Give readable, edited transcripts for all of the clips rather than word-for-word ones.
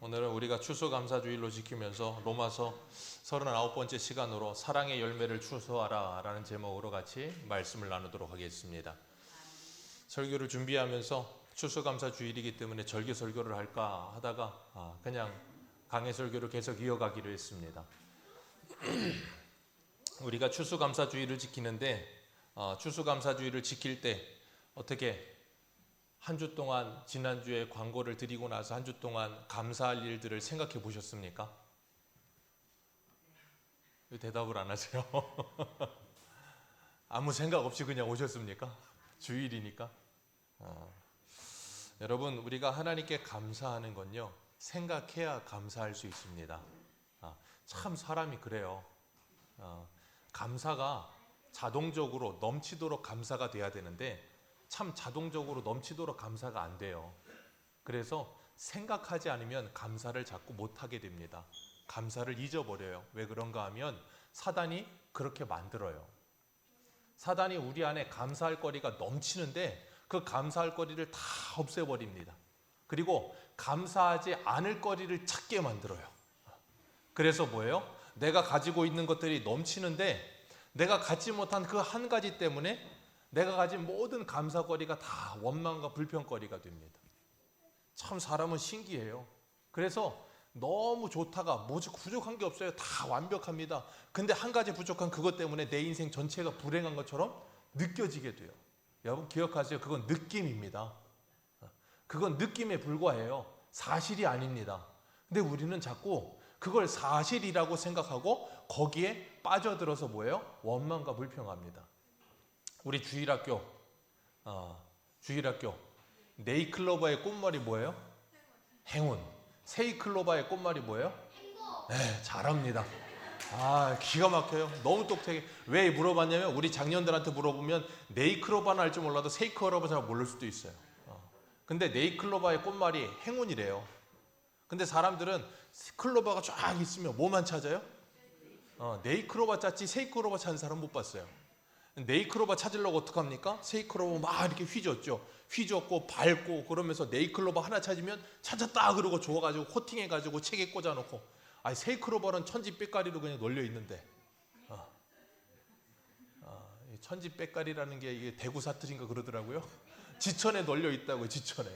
오늘은 우리가 추수감사주일로 지키면서 로마서 39번째 시간으로 사랑의 열매를 추수하라 라는 제목으로 같이 말씀을 나누도록 하겠습니다. 설교를 준비하면서 추수감사주일이기 때문에 절기 설교를 할까 하다가 그냥 강해 설교를 계속 이어가기로 했습니다. 우리가 추수감사주일을 지키는데 추수감사주일을 지킬 때 어떻게 한 주 동안 지난주에 광고를 드리고 나서 한 주 동안 감사할 일들을 생각해 보셨습니까? 왜 대답을 안 하세요? 아무 생각 없이 그냥 오셨습니까? 주일이니까. 여러분, 우리가 하나님께 감사하는 건요, 생각해야 감사할 수 있습니다. 참 사람이 그래요. 감사가 자동적으로 넘치도록 감사가 돼야 되는데 참 자동적으로 넘치도록 감사가 안 돼요. 그래서 생각하지 않으면 감사를 자꾸 못하게 됩니다. 감사를 잊어버려요. 왜 그런가 하면 사단이 그렇게 만들어요. 사단이 우리 안에 감사할 거리가 넘치는데 그 감사할 거리를 다 없애버립니다. 그리고 감사하지 않을 거리를 찾게 만들어요. 그래서 뭐예요? 내가 가지고 있는 것들이 넘치는데 내가 갖지 못한 그 한 가지 때문에 내가 가진 모든 감사거리가 다 원망과 불평거리가 됩니다. 참 사람은 신기해요. 그래서 너무 좋다가 뭐지 부족한 게 없어요. 다 완벽합니다. 근데 한 가지 부족한 그것 때문에 내 인생 전체가 불행한 것처럼 느껴지게 돼요. 여러분 기억하세요. 그건 느낌입니다. 그건 느낌에 불과해요. 사실이 아닙니다. 근데 우리는 자꾸 그걸 사실이라고 생각하고 거기에 빠져들어서 뭐예요? 원망과 불평합니다. 우리 주일학교 네이클로바의 꽃말이 뭐예요? 행운. 세이클로바의 꽃말이 뭐예요? 행복. 네, 잘합니다. 기가 막혀요. 너무 똑똑해. 왜 물어봤냐면 우리 장년들한테 물어보면 네이클로바는 알 줄 몰라도 세이클로바 잘 모를 수도 있어요. 근데 네이클로바의 꽃말이 행운이래요. 근데 사람들은 클로바가 쫙 있으면 뭐만 찾아요? 네이클로바 찾지 세이클로바 찾는 사람 못 봤어요. 네이클로바 찾으려고 어떡합니까? 세이클로바 막 이렇게 휘젓고 밟고 그러면서 네이클로바 하나 찾으면 찾았다 그러고 좋아가지고 코팅해가지고 책에 꽂아놓고 세이클로바는 천지빽가리로 그냥 널려있는데 천지빽가리라는 게 이게 대구 사투리인가 그러더라고요. 지천에 널려있다고요. 지천에.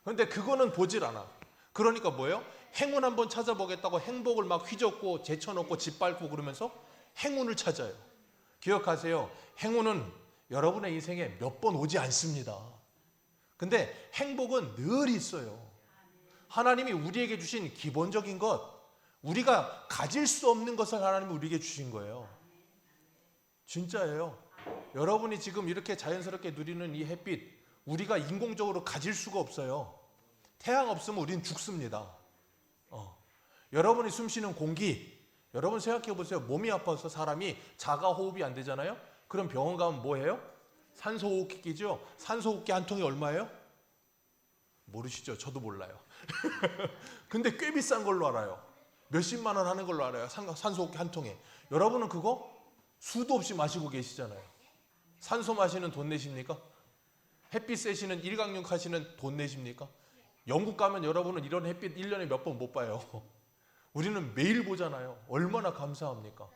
그런데 그거는 보질 않아. 그러니까 뭐예요? 행운 한번 찾아보겠다고 행복을 막 휘젓고 제쳐놓고 짓밟고 그러면서 행운을 찾아요. 기억하세요. 행운은 여러분의 인생에 몇 번 오지 않습니다. 근데 행복은 늘 있어요. 하나님이 우리에게 주신 기본적인 것, 우리가 가질 수 없는 것을 하나님이 우리에게 주신 거예요. 진짜예요. 여러분이 지금 이렇게 자연스럽게 누리는 이 햇빛, 우리가 인공적으로 가질 수가 없어요. 태양 없으면 우리는 죽습니다. 여러분이 숨쉬는 공기, 여러분 생각해 보세요. 몸이 아파서 사람이 자가 호흡이 안 되잖아요. 그럼 병원 가면 뭐 해요? 산소호흡기죠. 산소호흡기 한 통이 얼마예요? 모르시죠? 저도 몰라요. 근데 꽤 비싼 걸로 알아요. 몇십만 원 하는 걸로 알아요. 산소호흡기 한 통에. 여러분은 그거 수도 없이 마시고 계시잖아요. 산소 마시는 돈 내십니까? 햇빛 쐬시는 일광욕 하시는 돈 내십니까? 영국 가면 여러분은 이런 햇빛 1년에 몇 번 못 봐요. 우리는 매일 보잖아요. 얼마나 감사합니까?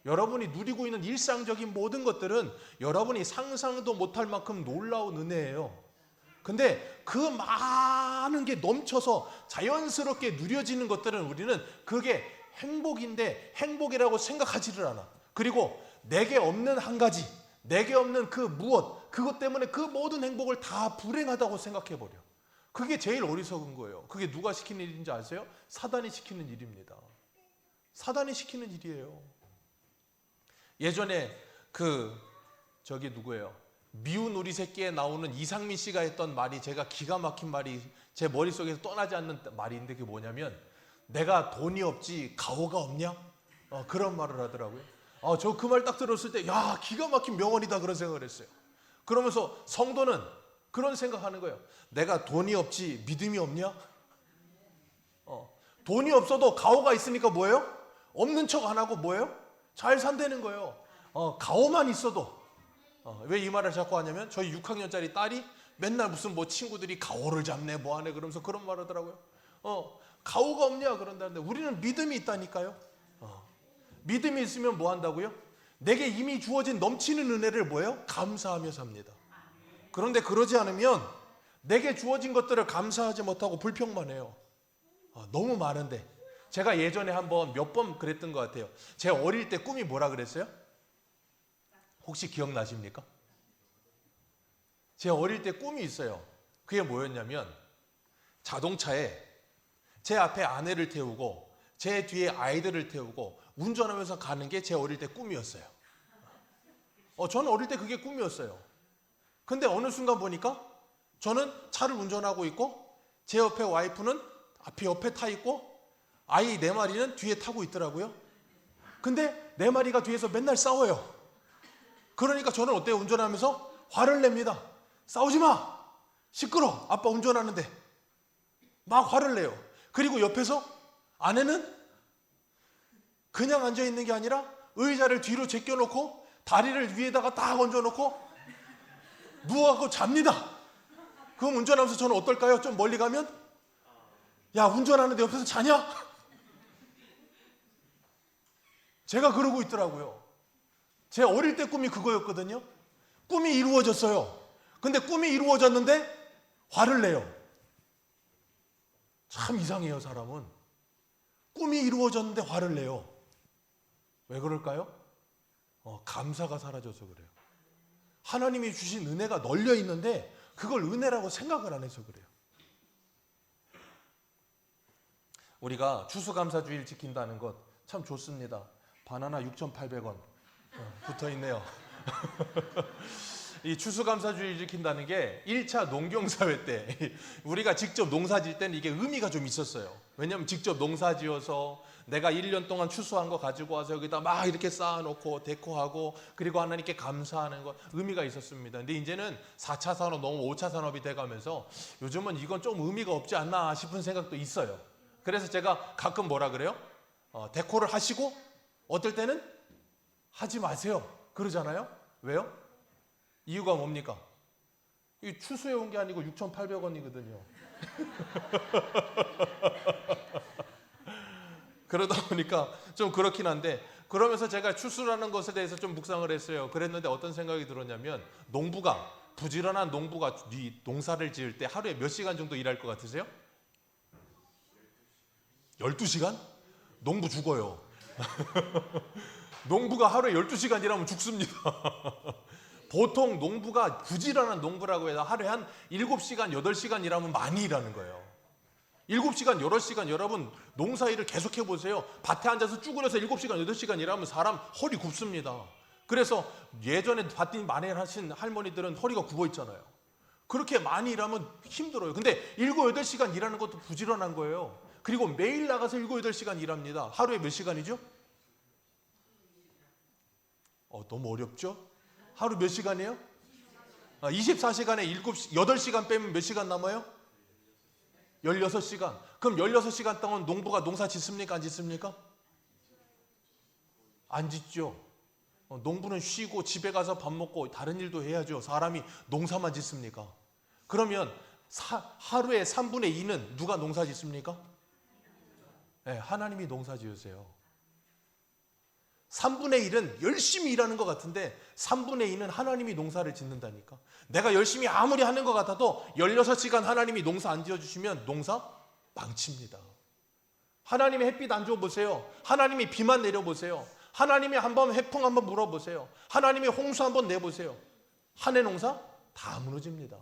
여러분이 누리고 있는 일상적인 모든 것들은 여러분이 상상도 못할 만큼 놀라운 은혜예요. 근데 그 많은 게 넘쳐서 자연스럽게 누려지는 것들은 우리는 그게 행복인데 행복이라고 생각하지를 않아. 그리고 내게 없는 한 가지, 내게 없는 그 무엇, 그것 때문에 그 모든 행복을 다 불행하다고 생각해버려. 그게 제일 어리석은 거예요. 그게 누가 시키는 일인지 아세요? 사단이 시키는 일입니다. 사단이 시키는 일이에요. 예전에 누구예요? 미운 우리 새끼에 나오는 이상민 씨가 했던 말이 제가 기가 막힌 말이 제 머릿속에서 떠나지 않는 말인데 그게 뭐냐면 내가 돈이 없지 가오가 없냐? 그런 말을 하더라고요. 저 그 말 딱 들었을 때 야 기가 막힌 명언이다 그런 생각을 했어요. 그러면서 성도는 그런 생각하는 거예요. 내가 돈이 없지 믿음이 없냐? 돈이 없어도 가오가 있으니까 뭐예요? 없는 척 안 하고 뭐예요? 잘 산다는 거예요. 가오만 있어도. 왜 이 말을 자꾸 하냐면 저희 6학년짜리 딸이 맨날 무슨 뭐 친구들이 가오를 잡네 뭐하네 그러면서 그런 말 하더라고요. 가오가 없냐 그런다는데 우리는 믿음이 있다니까요. 믿음이 있으면 뭐 한다고요? 내게 이미 주어진 넘치는 은혜를 뭐예요? 감사하며 삽니다. 그런데 그러지 않으면 내게 주어진 것들을 감사하지 못하고 불평만 해요. 너무 많은데. 제가 예전에 한번 몇 번 그랬던 것 같아요. 제 어릴 때 꿈이 뭐라 그랬어요? 혹시 기억나십니까? 제 어릴 때 꿈이 있어요. 그게 뭐였냐면 자동차에 제 앞에 아내를 태우고 제 뒤에 아이들을 태우고 운전하면서 가는 게 제 어릴 때 꿈이었어요. 저는 어릴 때 그게 꿈이었어요. 근데 어느 순간 보니까 저는 차를 운전하고 있고 제 옆에 와이프는 앞에 옆에 타 있고 아이 4마리는 뒤에 타고 있더라고요. 근데 4마리가 뒤에서 맨날 싸워요. 그러니까 저는 어때요? 운전하면서 화를 냅니다. 싸우지 마! 시끄러! 아빠 운전하는데. 막 화를 내요. 그리고 옆에서 아내는 그냥 앉아있는 게 아니라 의자를 뒤로 제껴놓고 다리를 위에다가 딱 얹어놓고 누워갖고 잡니다. 그럼 운전하면서 저는 어떨까요? 좀 멀리 가면 야 운전하는데 옆에서 자냐? 제가 그러고 있더라고요. 제 어릴 때 꿈이 그거였거든요. 꿈이 이루어졌어요. 근데 꿈이 이루어졌는데 화를 내요. 참 이상해요, 사람은. 꿈이 이루어졌는데 화를 내요. 왜 그럴까요? 감사가 사라져서 그래요. 하나님이 주신 은혜가 널려 있는데 그걸 은혜라고 생각을 안 해서 그래요. 우리가 추수감사주의를 지킨다는 것 참 좋습니다. 바나나 6,800원 붙어 있네요. 이 추수감사주의를 지킨다는 게 1차 농경사회 때 우리가 직접 농사질 때는 이게 의미가 좀 있었어요. 왜냐하면 직접 농사지어서 내가 1년 동안 추수한 거 가지고 와서 여기다 막 이렇게 쌓아놓고 데코하고 그리고 하나님께 감사하는 거 의미가 있었습니다. 근데 이제는 4차 산업 너무 5차 산업이 돼가면서 요즘은 이건 좀 의미가 없지 않나 싶은 생각도 있어요. 그래서 제가 가끔 뭐라 그래요? 데코를 하시고 어떨 때는 하지 마세요 그러잖아요. 왜요? 이유가 뭡니까? 이 추수해 온 게 아니고 6,800원이거든요. 그러다 보니까 좀 그렇긴 한데 그러면서 제가 추수라는 것에 대해서 좀 묵상을 했어요. 그랬는데 어떤 생각이 들었냐면 부지런한 농부가 이 농사를 지을 때 하루에 몇 시간 정도 일할 것 같으세요? 12시간? 농부 죽어요. 농부가 하루에 12시간 일하면 죽습니다. 보통 농부가 부지런한 농부라고 해서 하루에 한 7시간, 8시간 일하면 많이 일하는 거예요. 7시간, 8시간 여러분 농사일을 계속 해보세요. 밭에 앉아서 쭈그려서 7시간, 8시간 일하면 사람 허리 굽습니다. 그래서 예전에 밭 많이 하신 할머니들은 허리가 굽어 있잖아요. 그렇게 많이 일하면 힘들어요. 근데 7, 8시간 일하는 것도 부지런한 거예요. 그리고 매일 나가서 7, 8시간 일합니다. 하루에 몇 시간이죠? 너무 어렵죠? 하루 몇 시간이에요? 24시간에 8시간 빼면 몇 시간 남아요? 16시간. 그럼 16시간 동안 농부가 농사 짓습니까? 안 짓습니까? 안 짓죠. 농부는 쉬고 집에 가서 밥 먹고 다른 일도 해야죠. 사람이 농사만 짓습니까? 그러면 하루에 3분의 2는 누가 농사 짓습니까? 네, 하나님이 농사 지으세요. 3분의 1은 열심히 일하는 것 같은데 3분의 2는 하나님이 농사를 짓는다니까. 내가 열심히 아무리 하는 것 같아도 16시간 하나님이 농사 안 지어주시면 농사 망칩니다. 하나님의 햇빛 안 줘보세요. 하나님이 비만 내려보세요. 하나님이 한번 해풍 한번 물어보세요. 하나님의 홍수 한번 내보세요. 한 해 농사 다 무너집니다.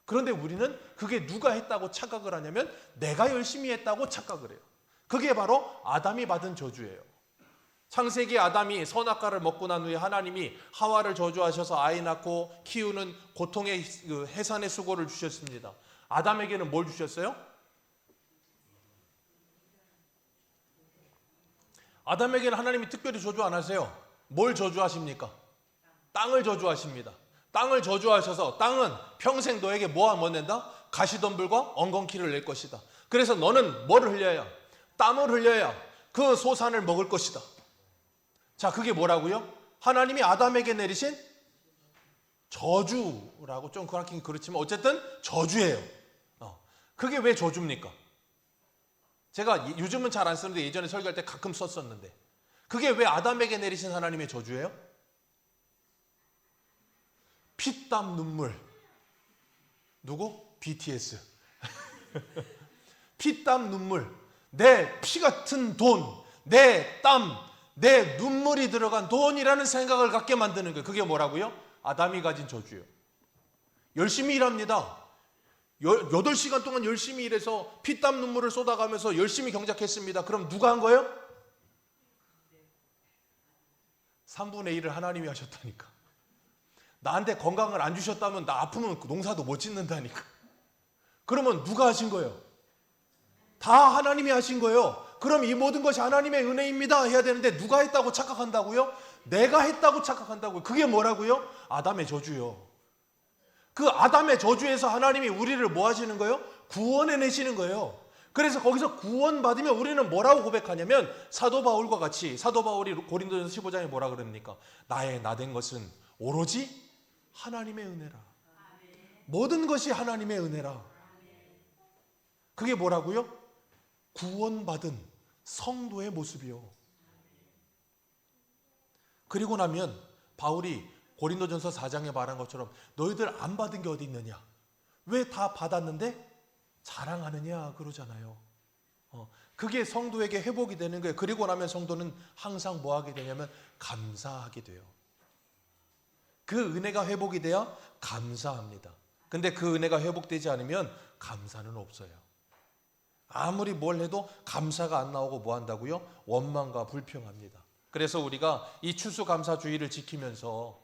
그런데 우리는 그게 누가 했다고 착각을 하냐면 내가 열심히 했다고 착각을 해요. 그게 바로 아담이 받은 저주예요. 창세기 아담이 선악과를 먹고 난 후에 하나님이 하와를 저주하셔서 아이 낳고 키우는 고통의 해산의 수고를 주셨습니다. 아담에게는 뭘 주셨어요? 아담에게는 하나님이 특별히 저주 안 하세요. 뭘 저주하십니까? 땅을 저주하십니다. 땅을 저주하셔서 땅은 평생 너에게 뭐 낸다? 가시덤불과 엉겅퀴를 낼 것이다. 그래서 너는 뭐를 흘려야? 땀을 흘려야 그 소산을 먹을 것이다. 자, 그게 뭐라고요? 하나님이 아담에게 내리신 저주라고 좀 그렇긴 그렇지만 어쨌든 저주예요. 그게 왜 저주입니까? 제가 요즘은 잘 안 쓰는데 예전에 설교할 때 가끔 썼었는데, 그게 왜 아담에게 내리신 하나님의 저주예요? 피땀 눈물. 누구? BTS. 피땀 눈물. 내 피 같은 돈, 내 땀, 내 눈물이 들어간 돈이라는 생각을 갖게 만드는 거예요. 그게 뭐라고요? 아담이 가진 저주예요. 열심히 일합니다. 8시간 동안 열심히 일해서 피땀 눈물을 쏟아가면서 열심히 경작했습니다. 그럼 누가 한 거예요? 3분의 1을 하나님이 하셨다니까. 나한테 건강을 안 주셨다면 나 아프면 농사도 못 짓는다니까. 그러면 누가 하신 거예요? 다 하나님이 하신 거예요. 그럼 이 모든 것이 하나님의 은혜입니다 해야 되는데 누가 했다고 착각한다고요? 내가 했다고 착각한다고요. 그게 뭐라고요? 아담의 저주요. 그 아담의 저주에서 하나님이 우리를 뭐 하시는 거예요? 구원해내시는 거예요. 그래서 거기서 구원받으면 우리는 뭐라고 고백하냐면, 사도 바울과 같이, 사도 바울이 고린도전서 15장에 뭐라 그럽니까? 나의 나된 것은 오로지 하나님의 은혜라. 모든 것이 하나님의 은혜라. 그게 뭐라고요? 구원받은 성도의 모습이요. 그리고 나면 바울이 고린도전서 4장에 말한 것처럼 너희들 안 받은 게 어디 있느냐? 왜 다 받았는데 자랑하느냐 그러잖아요. 그게 성도에게 회복이 되는 거예요. 그리고 나면 성도는 항상 뭐 하게 되냐면 감사하게 돼요. 그 은혜가 회복이 돼야 감사합니다. 근데 그 은혜가 회복되지 않으면 감사는 없어요. 아무리 뭘 해도 감사가 안 나오고 뭐 한다고요? 원망과 불평합니다. 그래서 우리가 이 추수감사주의를 지키면서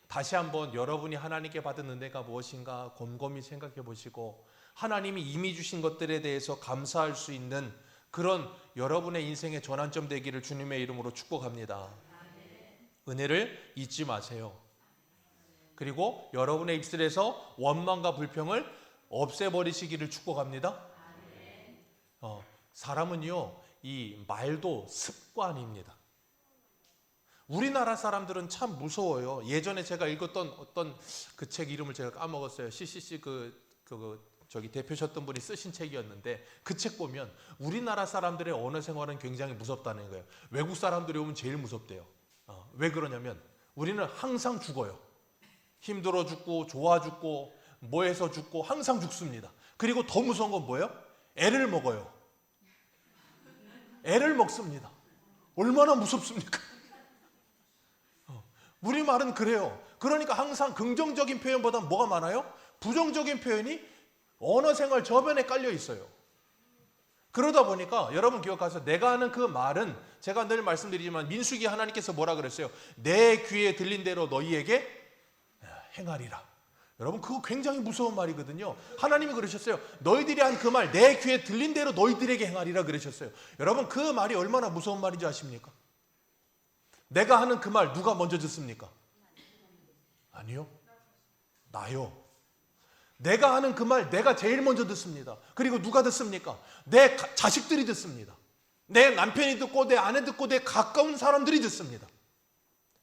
다시 한번 여러분이 하나님께 받은 은혜가 무엇인가 곰곰이 생각해 보시고, 하나님이 이미 주신 것들에 대해서 감사할 수 있는 그런 여러분의 인생의 전환점 되기를 주님의 이름으로 축복합니다. 은혜를 잊지 마세요. 그리고 여러분의 입술에서 원망과 불평을 없애버리시기를 축복합니다. 사람은요, 이 말도 습관입니다. 우리나라 사람들은 참 무서워요. 예전에 제가 읽었던 어떤 그 책 이름을 제가 까먹었어요. CCC 저기 대표셨던 분이 쓰신 책이었는데, 그 책 보면 우리나라 사람들의 언어 생활은 굉장히 무섭다는 거예요. 외국 사람들이 오면 제일 무섭대요. 왜 그러냐면 우리는 항상 죽어요. 힘들어 죽고 좋아 죽고 뭐 해서 죽고 항상 죽습니다. 그리고 더 무서운 건 뭐예요? 애를 먹어요. 애를 먹습니다. 얼마나 무섭습니까? 우리말은 그래요. 그러니까 항상 긍정적인 표현보다 뭐가 많아요? 부정적인 표현이 언어 생활 저변에 깔려 있어요. 그러다 보니까 여러분 기억하세요. 내가 하는 그 말은, 제가 늘 말씀드리지만 민수기 하나님께서 뭐라 그랬어요? 내 귀에 들린 대로 너희에게 행하리라. 여러분 그거 굉장히 무서운 말이거든요. 하나님이 그러셨어요. 너희들이 한 그 말 내 귀에 들린 대로 너희들에게 행하리라 그러셨어요. 여러분 그 말이 얼마나 무서운 말인지 아십니까? 내가 하는 그 말 누가 먼저 듣습니까? 아니요. 나요. 내가 하는 그 말 내가 제일 먼저 듣습니다. 그리고 누가 듣습니까? 내 자식들이 듣습니다. 내 남편이 듣고 내 아내 듣고 내 가까운 사람들이 듣습니다.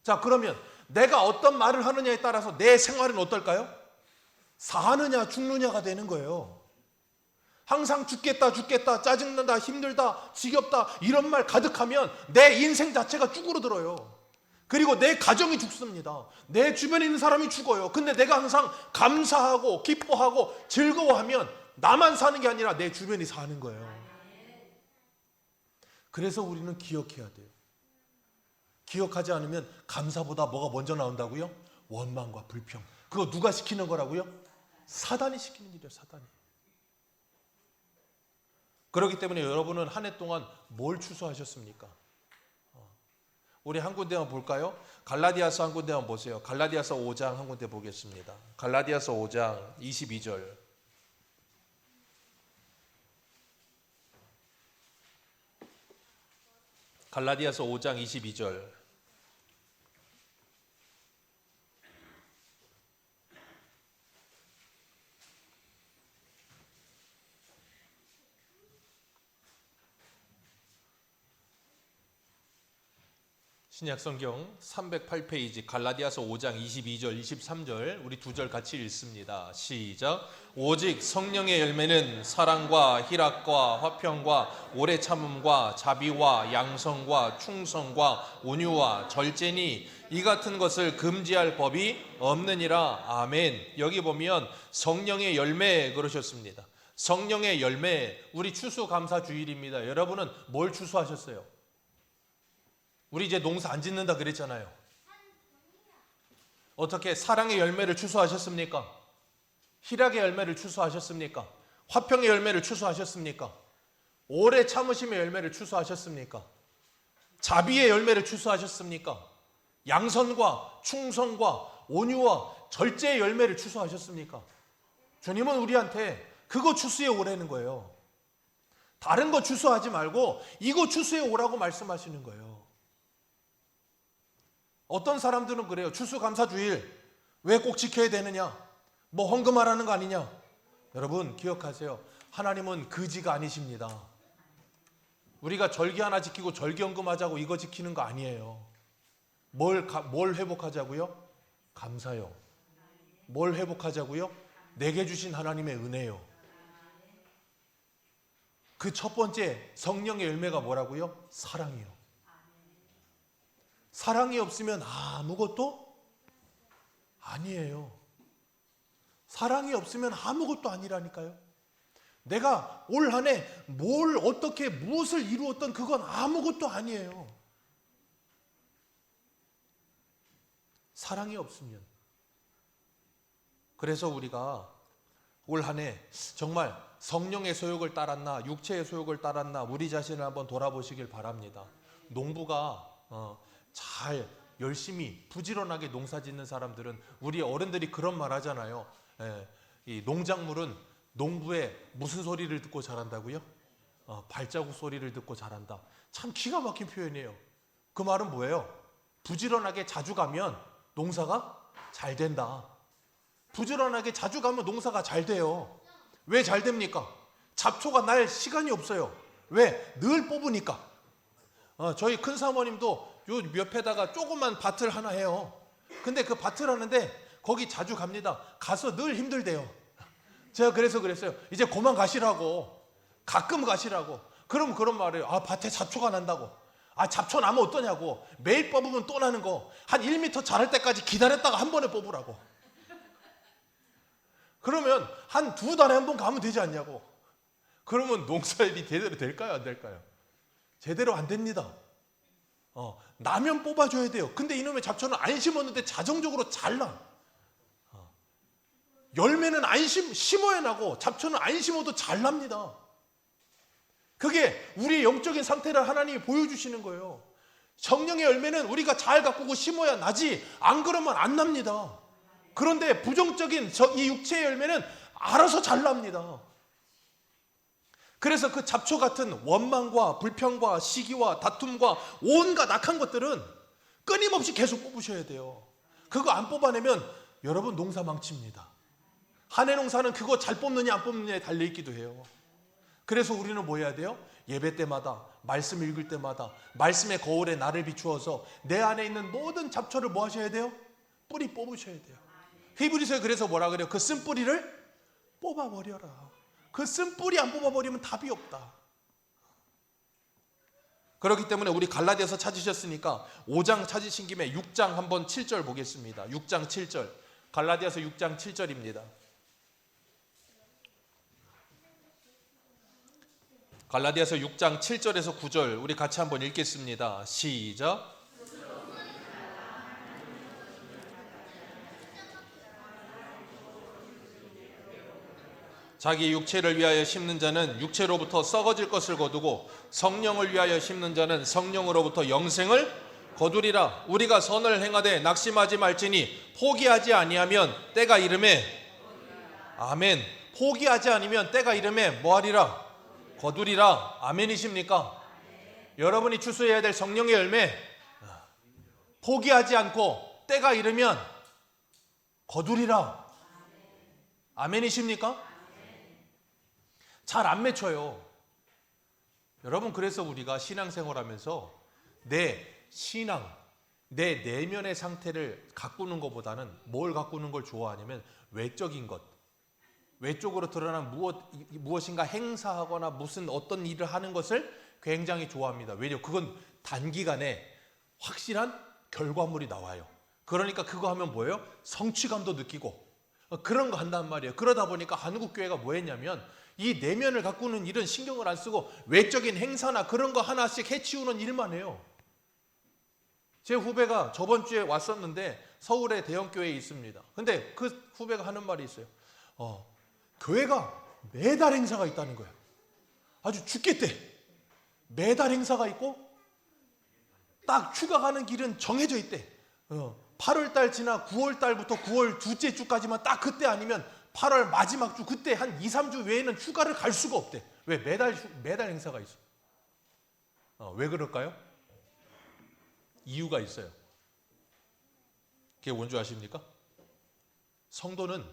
자, 그러면 내가 어떤 말을 하느냐에 따라서 내 생활은 어떨까요? 사느냐 죽느냐가 되는 거예요. 항상 죽겠다 죽겠다 짜증난다 힘들다 지겹다 이런 말 가득하면 내 인생 자체가 쭈그러들어요. 그리고 내 가정이 죽습니다. 내 주변에 있는 사람이 죽어요. 근데 내가 항상 감사하고 기뻐하고 즐거워하면 나만 사는 게 아니라 내 주변이 사는 거예요. 그래서 우리는 기억해야 돼요. 기억하지 않으면 감사보다 뭐가 먼저 나온다고요? 원망과 불평. 그거 누가 시키는 거라고요? 사단이 시키는 일이에요. 사단이. 그렇기 때문에 여러분은 한 해 동안 뭘 추수하셨습니까? 우리 한 군데만 볼까요? 갈라디아서 한 군데만 보세요. 갈라디아서 5장 한 군데 보겠습니다. 갈라디아서 5장 22절. 갈라디아서 5장 22절. 신약성경 308페이지 갈라디아서 5장 22절 23절 우리 두 절 같이 읽습니다. 시작. 오직 성령의 열매는 사랑과 희락과 화평과 오래 참음과 자비와 양성과 충성과 온유와 절제니 이 같은 것을 금지할 법이 없느니라. 아멘. 여기 보면 성령의 열매 그러셨습니다. 성령의 열매. 우리 추수감사주일입니다. 여러분은 뭘 추수하셨어요? 우리 이제 농사 안 짓는다 그랬잖아요. 어떻게 사랑의 열매를 추수하셨습니까? 희락의 열매를 추수하셨습니까? 화평의 열매를 추수하셨습니까? 오래 참으심의 열매를 추수하셨습니까? 자비의 열매를 추수하셨습니까? 양선과 충성과 온유와 절제의 열매를 추수하셨습니까? 주님은 우리한테 그거 추수해 오라는 거예요. 다른 거 추수하지 말고 이거 추수해 오라고 말씀하시는 거예요. 어떤 사람들은 그래요. 추수감사주일 왜 꼭 지켜야 되느냐? 뭐 헌금하라는 거 아니냐? 여러분 기억하세요. 하나님은 거지가 아니십니다. 우리가 절기 하나 지키고 절기헌금하자고 이거 지키는 거 아니에요. 뭘 회복하자고요? 감사요. 뭘 회복하자고요? 내게 주신 하나님의 은혜요. 그 첫 번째 성령의 열매가 뭐라고요? 사랑이요. 사랑이 없으면 아무것도 아니에요. 사랑이 없으면 아무것도 아니라니까요. 내가 올 한 해 뭘 어떻게 무엇을 이루었던 그건 아무것도 아니에요. 사랑이 없으면. 그래서 우리가 올 한 해 정말 성령의 소욕을 따랐나 육체의 소욕을 따랐나 우리 자신을 한번 돌아보시길 바랍니다. 농부가 잘 열심히 부지런하게 농사 짓는 사람들은 우리 어른들이 그런 말 하잖아요. 이 농작물은 농부의 무슨 소리를 듣고 자란다고요? 발자국 소리를 듣고 자란다. 참 기가 막힌 표현이에요. 그 말은 뭐예요? 부지런하게 자주 가면 농사가 잘 된다. 부지런하게 자주 가면 농사가 잘 돼요. 왜 잘 됩니까? 잡초가 날 시간이 없어요. 왜? 늘 뽑으니까. 저희 큰 사모님도 요 옆에다가 조그만 밭을 하나 해요. 근데 그 밭을 하는데 거기 자주 갑니다. 가서 늘 힘들대요. 제가 그래서 그랬어요. 이제 그만 가시라고. 가끔 가시라고. 그럼 그런 말이에요. 밭에 잡초가 난다고. 잡초 나면 어떠냐고. 매일 뽑으면 또 나는 거. 한 1m 자랄 때까지 기다렸다가 한 번에 뽑으라고. 그러면 한 2달에 한 번 가면 되지 않냐고. 그러면 농사일이 제대로 될까요? 안 될까요? 제대로 안 됩니다. 나면 뽑아줘야 돼요. 근데 이놈의 잡초는 안 심었는데 자정적으로 잘 나. 열매는 심어야 나고 잡초는 안 심어도 잘 납니다. 그게 우리의 영적인 상태를 하나님이 보여주시는 거예요. 성령의 열매는 우리가 잘 가꾸고 심어야 나지 안 그러면 안 납니다. 그런데 부정적인 이 육체의 열매는 알아서 잘 납니다. 그래서 그 잡초 같은 원망과 불평과 시기와 다툼과 온갖 악한 것들은 끊임없이 계속 뽑으셔야 돼요. 그거 안 뽑아내면 여러분 농사 망칩니다. 한 해 농사는 그거 잘 뽑느냐 안 뽑느냐에 달려있기도 해요. 그래서 우리는 뭐 해야 돼요? 예배 때마다 말씀 읽을 때마다 말씀의 거울에 나를 비추어서 내 안에 있는 모든 잡초를 뭐 하셔야 돼요? 뿌리 뽑으셔야 돼요. 히브리서에 그래서 뭐라 그래요? 그 쓴뿌리를 뽑아버려라. 그 쓴뿌리 안 뽑아버리면 답이 없다. 그렇기 때문에 우리 갈라디아서 찾으셨으니까 5장 찾으신 김에 6장 한번 7절 보겠습니다. 6장 7절. 갈라디아서 6장 7절입니다. 갈라디아서 6장 7절에서 9절 우리 같이 한번 읽겠습니다. 시작. 자기 육체를 위하여 심는 자는 육체로부터 썩어질 것을 거두고 성령을 위하여 심는 자는 성령으로부터 영생을 거두리라. 우리가 선을 행하되 낙심하지 말지니 포기하지 아니하면 때가 이르매 아멘. 포기하지 않으면 때가 이르매 뭐하리라? 거두리라. 아멘이십니까? 여러분이 추수해야 될 성령의 열매 포기하지 않고 때가 이르면 거두리라. 아멘이십니까? 잘 안 맺혀요. 여러분 그래서 우리가 신앙생활하면서 내 신앙, 내 내면의 상태를 가꾸는 것보다는 뭘 가꾸는 걸 좋아하냐면 외적인 것, 외적으로 드러난 무엇인가 행사하거나 무슨 어떤 일을 하는 것을 굉장히 좋아합니다. 왜냐? 그건 단기간에 확실한 결과물이 나와요. 그러니까 그거 하면 뭐예요? 성취감도 느끼고 그런 거 한단 말이에요. 그러다 보니까 한국교회가 뭐 했냐면 이 내면을 가꾸는 일은 신경을 안 쓰고 외적인 행사나 그런 거 하나씩 해치우는 일만 해요. 제 후배가 저번 주에 왔었는데 서울의 대형교회에 있습니다. 근데 그 후배가 하는 말이 있어요. 교회가 매달 행사가 있다는 거예요. 아주 죽겠대. 매달 행사가 있고 딱 휴가 가는 길은 정해져 있대. 8월 달 지나 9월 달부터 9월 둘째 주까지만 딱 그때 아니면 8월 마지막 주 그때 한 2, 3주 외에는 휴가를 갈 수가 없대. 왜? 매달 행사가 있어. 왜 그럴까요? 이유가 있어요. 그게 뭔지 아십니까? 성도는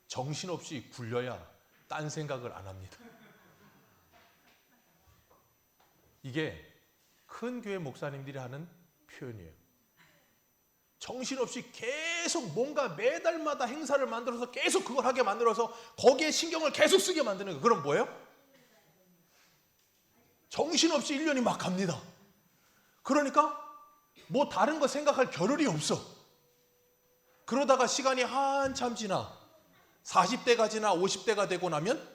정신없이 굴려야 딴 생각을 안 합니다. 이게 큰 교회 목사님들이 하는 표현이에요. 정신없이 계속 뭔가 매달마다 행사를 만들어서 계속 그걸 하게 만들어서 거기에 신경을 계속 쓰게 만드는 거예요. 그럼 뭐예요? 정신없이 1년이 막 갑니다. 그러니까 뭐 다른 거 생각할 겨를이 없어. 그러다가 시간이 한참 지나 40대가 지나 50대가 되고 나면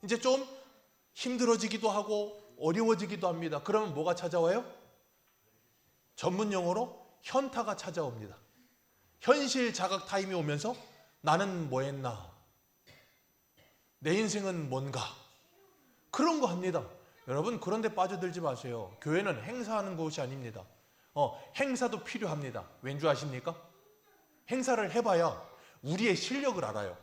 이제 좀 힘들어지기도 하고 어려워지기도 합니다. 그러면 뭐가 찾아와요? 전문 용어로 현타가 찾아옵니다. 현실 자각 타임이 오면서 나는 뭐 했나? 내 인생은 뭔가? 그런 거 합니다. 여러분 그런데 빠져들지 마세요. 교회는 행사하는 곳이 아닙니다. 행사도 필요합니다. 왠지 아십니까? 행사를 해봐야 우리의 실력을 알아요.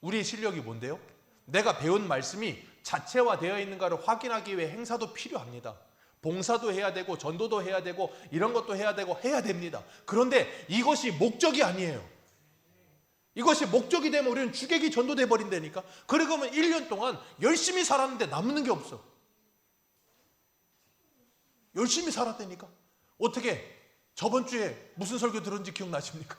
우리의 실력이 뭔데요? 내가 배운 말씀이 자체화되어 있는가를 확인하기 위해 행사도 필요합니다. 봉사도 해야 되고 전도도 해야 되고 이런 것도 해야 되고 해야 됩니다. 그런데 이것이 목적이 아니에요. 이것이 목적이 되면 우리는 주객이 전도돼 버린다니까. 그러면 1년 동안 열심히 살았는데 남는 게 없어. 열심히 살았다니까. 어떻게 저번 주에 무슨 설교 들었는지 기억나십니까?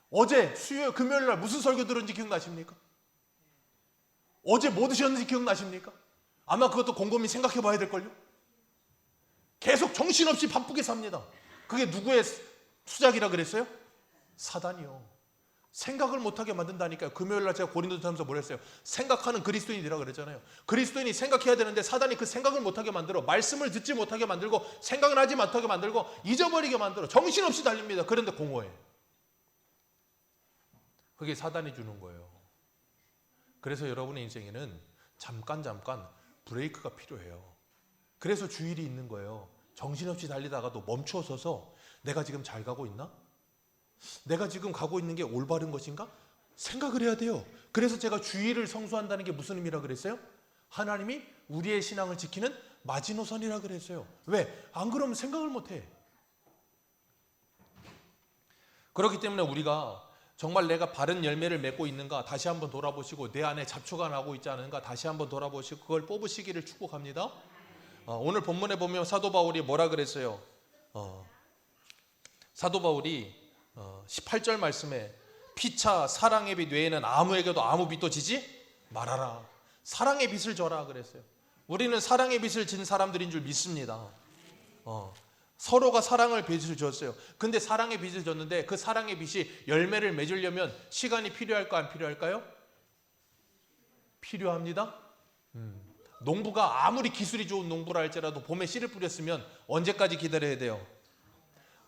어제 수요일 금요일 날 무슨 설교 들었는지 기억나십니까? 어제 뭐 드셨는지 기억나십니까? 아마 그것도 곰곰이 생각해 봐야 될걸요? 계속 정신없이 바쁘게 삽니다. 그게 누구의 수작이라 그랬어요? 사단이요. 생각을 못하게 만든다니까요. 금요일날 제가 고린도전서 하면서 뭘 했어요? 생각하는 그리스도인이라 그랬잖아요. 그리스도인이 생각해야 되는데 사단이 그 생각을 못하게 만들어 말씀을 듣지 못하게 만들고 생각을 하지 못하게 만들고 잊어버리게 만들어 정신없이 달립니다. 그런데 공허해. 그게 사단이 주는 거예요. 그래서 여러분의 인생에는 잠깐 브레이크가 필요해요. 그래서 주일이 있는 거예요. 정신없이 달리다가도 멈춰서서 내가 지금 잘 가고 있나? 내가 지금 가고 있는 게 올바른 것인가? 생각을 해야 돼요. 그래서 제가 주일을 성수한다는 게 무슨 의미라 그랬어요? 하나님이 우리의 신앙을 지키는 마지노선이라 그랬어요. 왜? 안 그러면 생각을 못해. 그렇기 때문에 우리가 정말 내가 바른 열매를 맺고 있는가 다시 한번 돌아보시고 내 안에 잡초가 나고 있지 않은가 다시 한번 돌아보시고 그걸 뽑으시기를 축복합니다. 오늘 본문에 보면 사도 바울이 뭐라 그랬어요? 사도 바울이 18절 말씀에 피차 사랑의 빛 외에는 아무에게도 아무 빛도 지지 말아라. 사랑의 빛을 져라 그랬어요. 우리는 사랑의 빛을 진 사람들인 줄 믿습니다. 서로가 사랑을 빛을 줬어요. 근데 사랑의 빛을 줬는데 그 사랑의 빛이 열매를 맺으려면 시간이 필요할까 안 필요할까요? 필요합니다. 농부가 아무리 기술이 좋은 농부라 할지라도 봄에 씨를 뿌렸으면 언제까지 기다려야 돼요?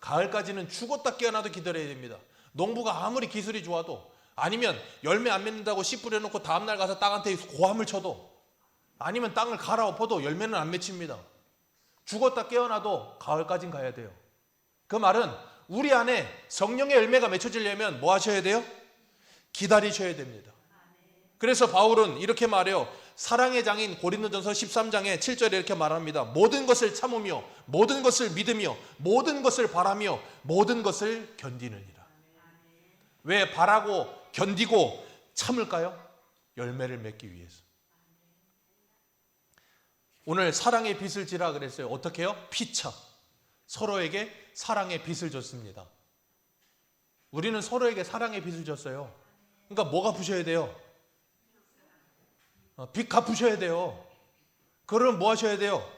가을까지는 죽었다 깨어나도 기다려야 됩니다. 농부가 아무리 기술이 좋아도 아니면 열매 안 맺는다고 씨 뿌려놓고 다음날 가서 땅한테 고함을 쳐도 아니면 땅을 갈아엎어도 열매는 안 맺힙니다. 죽었다 깨어나도 가을까진 가야 돼요. 그 말은 우리 안에 성령의 열매가 맺혀지려면 뭐 하셔야 돼요? 기다리셔야 됩니다. 그래서 바울은 이렇게 말해요. 사랑의 장인 고린도전서 13장에 7절에 이렇게 말합니다. 모든 것을 참으며 모든 것을 믿으며 모든 것을 바라며 모든 것을 견디느니라. 왜 바라고 견디고 참을까요? 열매를 맺기 위해서. 오늘 사랑의 빛을 지라 그랬어요. 어떻게 해요? 피차. 서로에게 사랑의 빚을 졌습니다. 우리는 서로에게 사랑의 빚을 졌어요. 그러니까 뭐 갚으셔야 돼요? 빚 갚으셔야 돼요. 그러면 뭐 하셔야 돼요?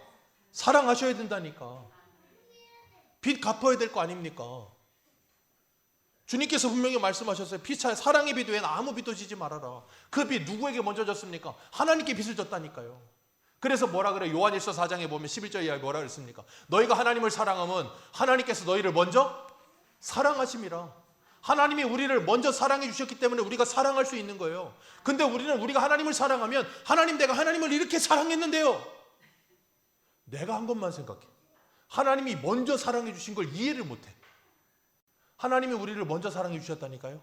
사랑하셔야 된다니까. 빚 갚아야 될 거 아닙니까? 주님께서 분명히 말씀하셨어요. 사랑의 빚 외에는 아무 빚도 지지 말아라. 그 빚 누구에게 먼저 졌습니까? 하나님께 빚을 졌다니까요. 그래서 뭐라 그래요? 요한일서 4장에 보면 11절 이하에 뭐라 그랬습니까? 너희가 하나님을 사랑하면 하나님께서 너희를 먼저 사랑하심이라. 하나님이 우리를 먼저 사랑해 주셨기 때문에 우리가 사랑할 수 있는 거예요. 근데 우리가 하나님을 사랑하면 내가 하나님을 이렇게 사랑했는데요. 내가 한 것만 생각해. 하나님이 먼저 사랑해 주신 걸 이해를 못해. 하나님이 우리를 먼저 사랑해 주셨다니까요.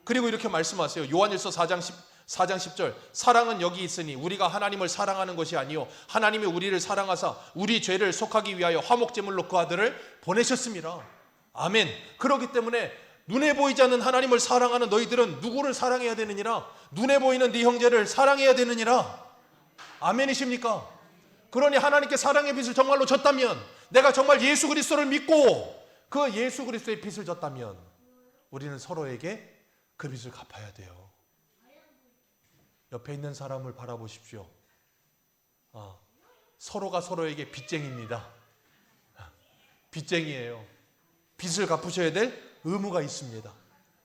그리고 이렇게 말씀하세요. 요한일서 4장 10절. 사랑은 여기 있으니 우리가 하나님을 사랑하는 것이 아니요 하나님이 우리를 사랑하사 우리 죄를 속하기 위하여 화목제물로 그 아들을 보내셨습니다. 아멘. 그렇기 때문에 눈에 보이지 않는 하나님을 사랑하는 너희들은 누구를 사랑해야 되느니라? 눈에 보이는 네 형제를 사랑해야 되느니라. 아멘이십니까? 그러니 하나님께 사랑의 빚을 정말로 졌다면, 내가 정말 예수 그리스도를 믿고 그 예수 그리스도의 빚을 졌다면 우리는 서로에게 그 빚을 갚아야 돼요. 옆에 있는 사람을 바라보십시오. 서로가 서로에게 빚쟁이입니다. 빚쟁이에요. 빚을 갚으셔야 될 의무가 있습니다.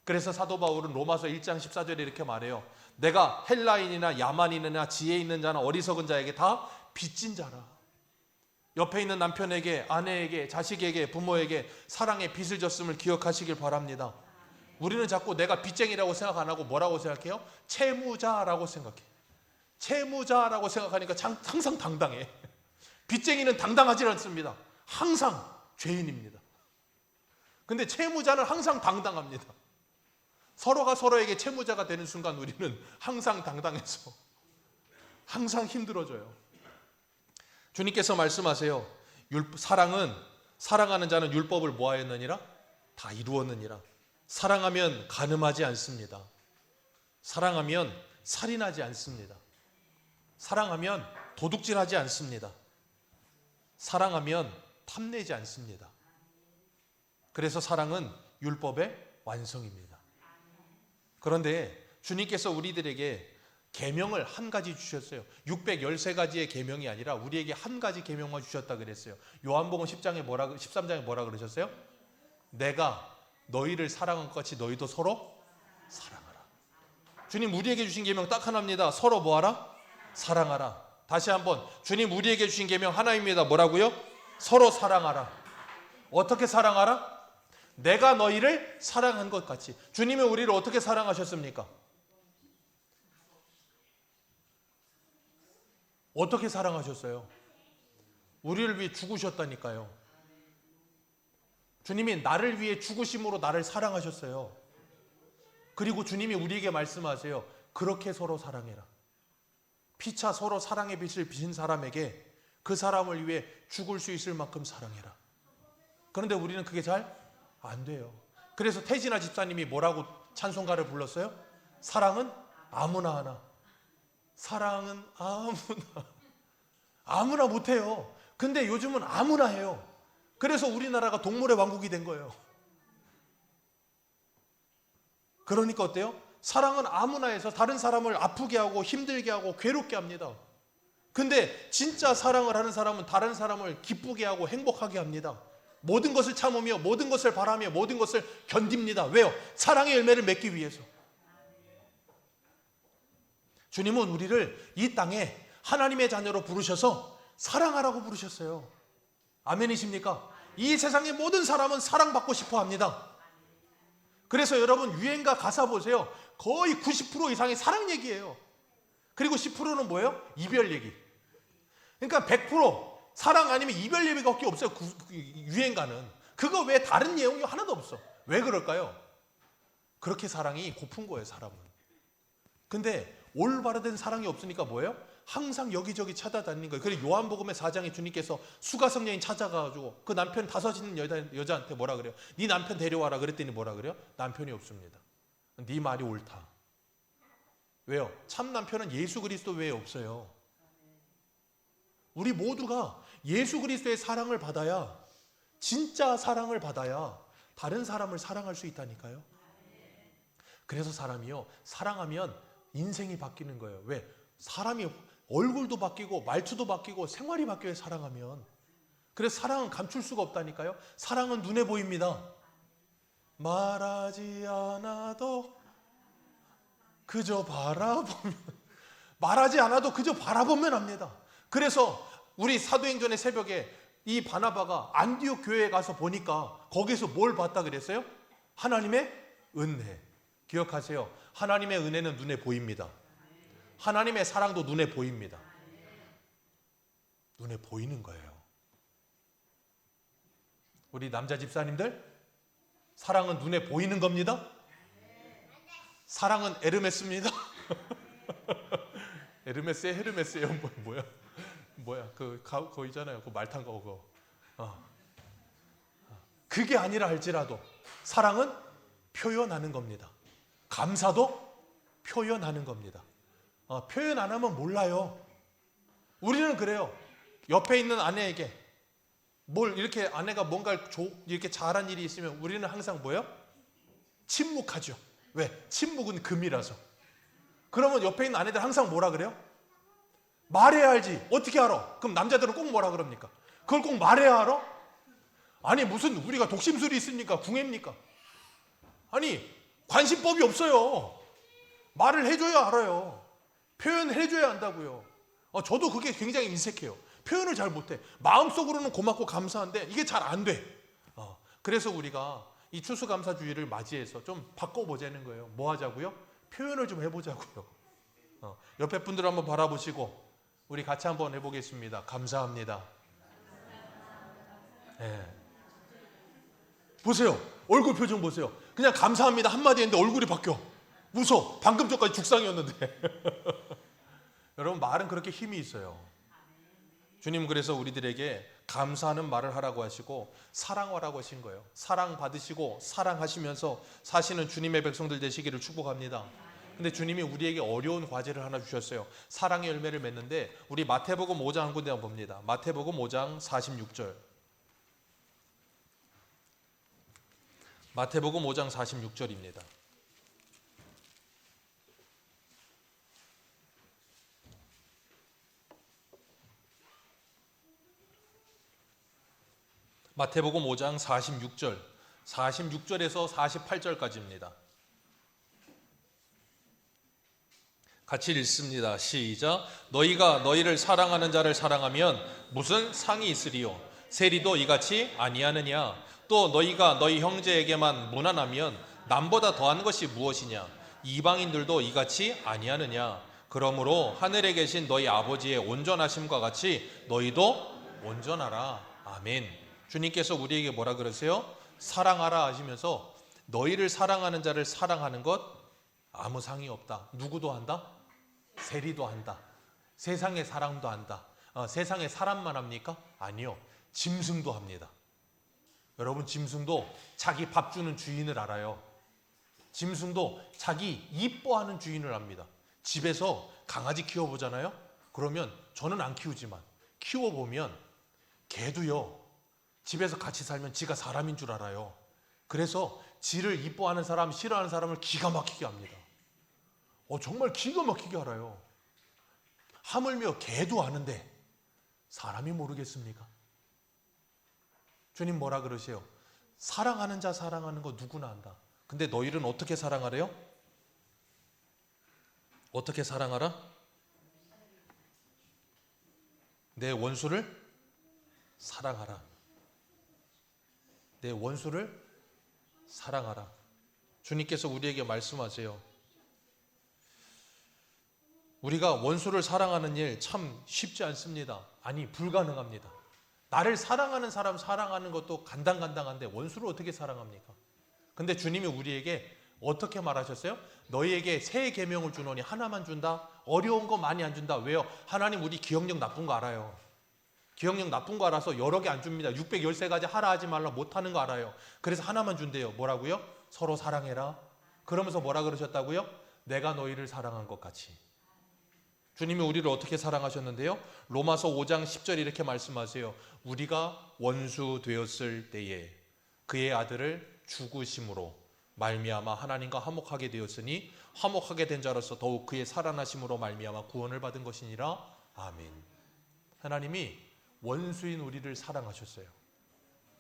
그래서 사도 바울은 로마서 1장 14절에 이렇게 말해요. 내가 헬라인이나 야만인이나 지혜 있는 자나 어리석은 자에게 다 빚진 자라. 옆에 있는 남편에게, 아내에게, 자식에게, 부모에게 사랑의 빚을 졌음을 기억하시길 바랍니다. 우리는 자꾸 내가 빚쟁이라고 생각 안 하고 뭐라고 생각해요? 채무자라고 생각해. 채무자라고 생각하니까 항상 당당해. 빚쟁이는 당당하지 않습니다. 항상 죄인입니다. 근데 채무자는 항상 당당합니다. 서로가 서로에게 채무자가 되는 순간 우리는 항상 당당해서 항상 힘들어져요. 주님께서 말씀하세요. 사랑하는 자는 율법을 뭐하였느니라? 다 이루었느니라. 사랑하면 간음하지 않습니다. 사랑하면 살인하지 않습니다. 사랑하면 도둑질하지 않습니다. 사랑하면 탐내지 않습니다. 그래서 사랑은 율법의 완성입니다. 그런데 주님께서 우리들에게 계명을 한 가지 주셨어요. 613가지의 계명이 아니라 우리에게 한 가지 계명만 주셨다 그랬어요. 요한복음 13장에 뭐라 그러셨어요? 내가 너희를 사랑한 것 같이 너희도 서로 사랑하라. 주님 우리에게 주신 계명 딱 하나입니다. 서로 뭐하라? 사랑하라. 다시 한번 주님 우리에게 주신 계명 하나입니다. 뭐라고요? 서로 사랑하라. 어떻게 사랑하라? 내가 너희를 사랑한 것 같이. 주님이 우리를 어떻게 사랑하셨습니까? 어떻게 사랑하셨어요? 우리를 위해 죽으셨다니까요. 주님이 나를 위해 죽으심으로 나를 사랑하셨어요. 그리고 주님이 우리에게 말씀하세요. 그렇게 서로 사랑해라. 피차 서로 사랑의 빚을 빚은 사람에게 그 사람을 위해 죽을 수 있을 만큼 사랑해라. 그런데 우리는 그게 잘 안 돼요. 그래서 태진아 집사님이 뭐라고 찬송가를 불렀어요? 사랑은 아무나 하나. 사랑은 아무나 못해요. 근데 요즘은 아무나 해요. 그래서 우리나라가 동물의 왕국이 된 거예요. 그러니까 어때요? 사랑은 아무나 해서 다른 사람을 아프게 하고 힘들게 하고 괴롭게 합니다. 근데 진짜 사랑을 하는 사람은 다른 사람을 기쁘게 하고 행복하게 합니다. 모든 것을 참으며 모든 것을 바라며 모든 것을 견딥니다. 왜요? 사랑의 열매를 맺기 위해서. 주님은 우리를 이 땅에 하나님의 자녀로 부르셔서 사랑하라고 부르셨어요. 아멘이십니까? 이 세상의 모든 사람은 사랑받고 싶어 합니다. 그래서 여러분 유행가 가사 보세요. 거의 90% 이상이 사랑 얘기예요. 그리고 10%는 뭐예요? 이별 얘기. 그러니까 100% 사랑 아니면 이별 얘기밖에 없어요. 유행가는. 그거 외에 다른 내용이 하나도 없어. 왜 그럴까요? 그렇게 사랑이 고픈 거예요, 사람은. 근데 올바르된 사랑이 없으니까 뭐예요? 항상 여기저기 찾아다니는 거예요. 그래서 요한복음의 4장에 주님께서 수가성 여인 찾아가가지고 그 남편 다섯 있는 여자한테 뭐라 그래요? 네 남편 데려와라 그랬더니 뭐라 그래요? 남편이 없습니다. 네 말이 옳다. 왜요? 참 남편은 예수 그리스도 외에 없어요. 우리 모두가 예수 그리스도의 사랑을 받아야 진짜 사랑을 받아야 다른 사람을 사랑할 수 있다니까요. 그래서 사람이요, 사랑하면 인생이 바뀌는 거예요. 왜? 사람이 얼굴도 바뀌고 말투도 바뀌고 생활이 바뀌어요, 사랑하면. 그래서 사랑은 감출 수가 없다니까요. 사랑은 눈에 보입니다. 말하지 않아도 그저 바라보면, 말하지 않아도 그저 바라보면 합니다. 그래서 우리 사도행전의 새벽에 이 바나바가 안디옥 교회에 가서 보니까 거기서 뭘 봤다 그랬어요? 하나님의 은혜. 기억하세요. 하나님의 은혜는 눈에 보입니다. 하나님의 사랑도 눈에 보입니다. 눈에 보이는 거예요. 우리 남자 집사님들, 사랑은 눈에 보이는 겁니다. 사랑은 에르메스입니다. 에르메스에 헤르메스예요. 뭐야? 그거 있잖아요. 그 말탄 거 그거. 그게 아니라 할지라도 사랑은 표현하는 겁니다. 감사도 표현하는 겁니다. 표현 안 하면 몰라요. 우리는 그래요. 옆에 있는 아내에게 뭘 이렇게 아내가 뭔가 이렇게 잘한 일이 있으면 우리는 항상 뭐예요? 침묵하죠. 왜? 침묵은 금이라서. 그러면 옆에 있는 아내들 항상 뭐라 그래요? 말해야 알지. 어떻게 알아? 그럼 남자들은 꼭 뭐라 그럽니까? 그걸 꼭 말해야 알아? 아니 무슨 우리가 독심술이 있습니까? 궁예입니까? 아니 관심법이 없어요. 말을 해줘야 알아요. 표현을 해줘야 한다고요. 저도 그게 굉장히 인색해요. 표현을 잘 못해. 마음속으로는 고맙고 감사한데 이게 잘 안 돼. 그래서 우리가 이 추수감사주의를 맞이해서 좀 바꿔보자는 거예요. 뭐 하자고요? 표현을 좀 해보자고요. 옆에 분들 한번 바라보시고 우리 같이 한번 해보겠습니다. 감사합니다. 네. 보세요. 얼굴 표정 보세요. 그냥 감사합니다 한마디 했는데 얼굴이 바뀌어. 웃어. 방금 전까지 죽상이었는데. 여러분 말은 그렇게 힘이 있어요. 주님 그래서 우리들에게 감사하는 말을 하라고 하시고 사랑하라고 하신 거예요. 사랑 받으시고 사랑하시면서 사시는 주님의 백성들 되시기를 축복합니다. 근데 주님이 우리에게 어려운 과제를 하나 주셨어요. 사랑의 열매를 맺는데 우리 마태복음 5장 한 군데 한번 봅니다. 마태복음 5장 46절. 마태복음 5장 46절입니다. 마태복음 5장 46절, 46절에서 48절까지입니다. 같이 읽습니다. 시작. 너희가 너희를 사랑하는 자를 사랑하면 무슨 상이 있으리요? 세리도 이같이 아니하느냐? 또 너희가 너희 형제에게만 무난하면 남보다 더한 것이 무엇이냐? 이방인들도 이같이 아니하느냐? 그러므로 하늘에 계신 너희 아버지의 온전하심과 같이 너희도 온전하라. 아멘. 주님께서 우리에게 뭐라 그러세요? 사랑하라 하시면서 너희를 사랑하는 자를 사랑하는 것 아무 상이 없다. 누구도 한다? 세리도 한다. 세상의 사람도 한다. 세상의 사람만 합니까? 아니요. 짐승도 합니다. 여러분 짐승도 자기 밥 주는 주인을 알아요. 짐승도 자기 이뻐하는 주인을 압니다. 집에서 강아지 키워보잖아요. 그러면 저는 안 키우지만 키워보면 개도요. 집에서 같이 살면 지가 사람인 줄 알아요. 그래서 지를 이뻐하는 사람, 싫어하는 사람을 기가 막히게 합니다. 정말 기가 막히게 알아요. 하물며 개도 아는데 사람이 모르겠습니까? 주님 뭐라 그러세요? 사랑하는 자 사랑하는 거 누구나 안다. 근데 너희는 어떻게 사랑하래요? 어떻게 사랑하라? 내 원수를 사랑하라. 내 원수를 사랑하라. 주님께서 우리에게 말씀하세요. 우리가 원수를 사랑하는 일 참 쉽지 않습니다. 아니 불가능합니다. 나를 사랑하는 사람 사랑하는 것도 간당간당한데 원수를 어떻게 사랑합니까? 근데 주님이 우리에게 어떻게 말하셨어요? 너희에게 새 계명을 주노니 하나만 준다? 어려운 거 많이 안 준다. 왜요? 하나님 우리 기억력 나쁜 거 알아요. 기억력 나쁜 거 알아서 여러 개 안 줍니다. 613가지 하라 하지 말라 못하는 거 알아요. 그래서 하나만 준대요. 뭐라고요? 서로 사랑해라. 그러면서 뭐라 그러셨다고요? 내가 너희를 사랑한 것 같이. 주님이 우리를 어떻게 사랑하셨는데요? 로마서 5장 10절 이렇게 말씀하세요. 우리가 원수 되었을 때에 그의 아들을 죽으심으로 말미암아 하나님과 화목하게 되었으니 화목하게 된 자로서 더욱 그의 살아나심으로 말미암아 구원을 받은 것이니라. 아멘. 하나님이 원수인 우리를 사랑하셨어요.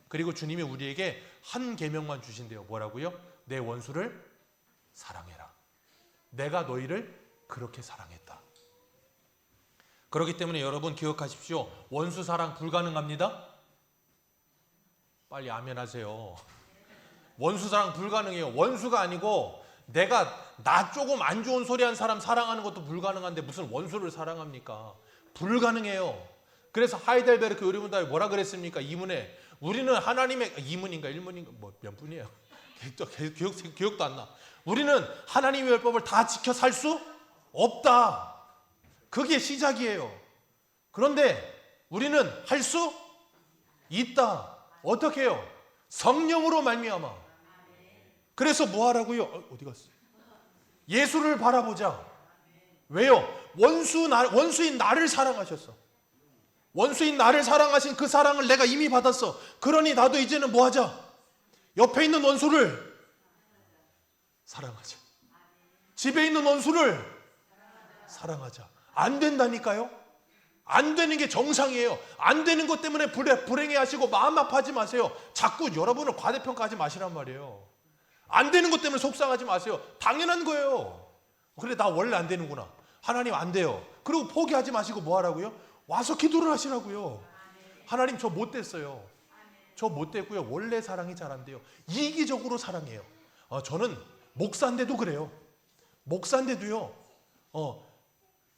그리고 주님이 우리에게 한 계명만 주신대요. 뭐라고요? 내 원수를 사랑해라. 내가 너희를 그렇게 사랑했다. 그렇기 때문에 여러분 기억하십시오. 원수 사랑 불가능합니다. 빨리 아멘 하세요. 원수 사랑 불가능해요. 원수가 아니고 내가 나 조금 안 좋은 소리 한 사람 사랑하는 것도 불가능한데 무슨 원수를 사랑합니까? 불가능해요. 그래서 하이델베르크 요리문답에 뭐라 그랬습니까? 이문에 우리는 하나님의 이문인가 일문인가 뭐 몇 분이에요? 기억도 안 나. 우리는 하나님의 율법을 다 지켜 살 수 없다. 그게 시작이에요. 그런데 우리는 할 수 있다. 어떻게 해요? 성령으로 말미암아. 그래서 뭐 하라고요? 어디 갔어? 예수를 바라보자. 왜요? 원수인 나를 사랑하셨어. 원수인 나를 사랑하신 그 사랑을 내가 이미 받았어. 그러니 나도 이제는 뭐 하자? 옆에 있는 원수를 사랑하자. 집에 있는 원수를 사랑하자. 안 된다니까요? 안 되는 게 정상이에요. 안 되는 것 때문에 불행해 하시고 마음 아파하지 마세요. 자꾸 여러분을 과대평가하지 마시란 말이에요. 안 되는 것 때문에 속상하지 마세요. 당연한 거예요. 그래 나 원래 안 되는구나. 하나님 안 돼요. 그리고 포기하지 마시고 뭐 하라고요? 와서 기도를 하시라고요. 하나님 저 못됐어요. 저 못됐고요. 원래 사랑이 잘 안 돼요. 이기적으로 사랑해요. 저는 목사인데도 그래요. 목사인데도요.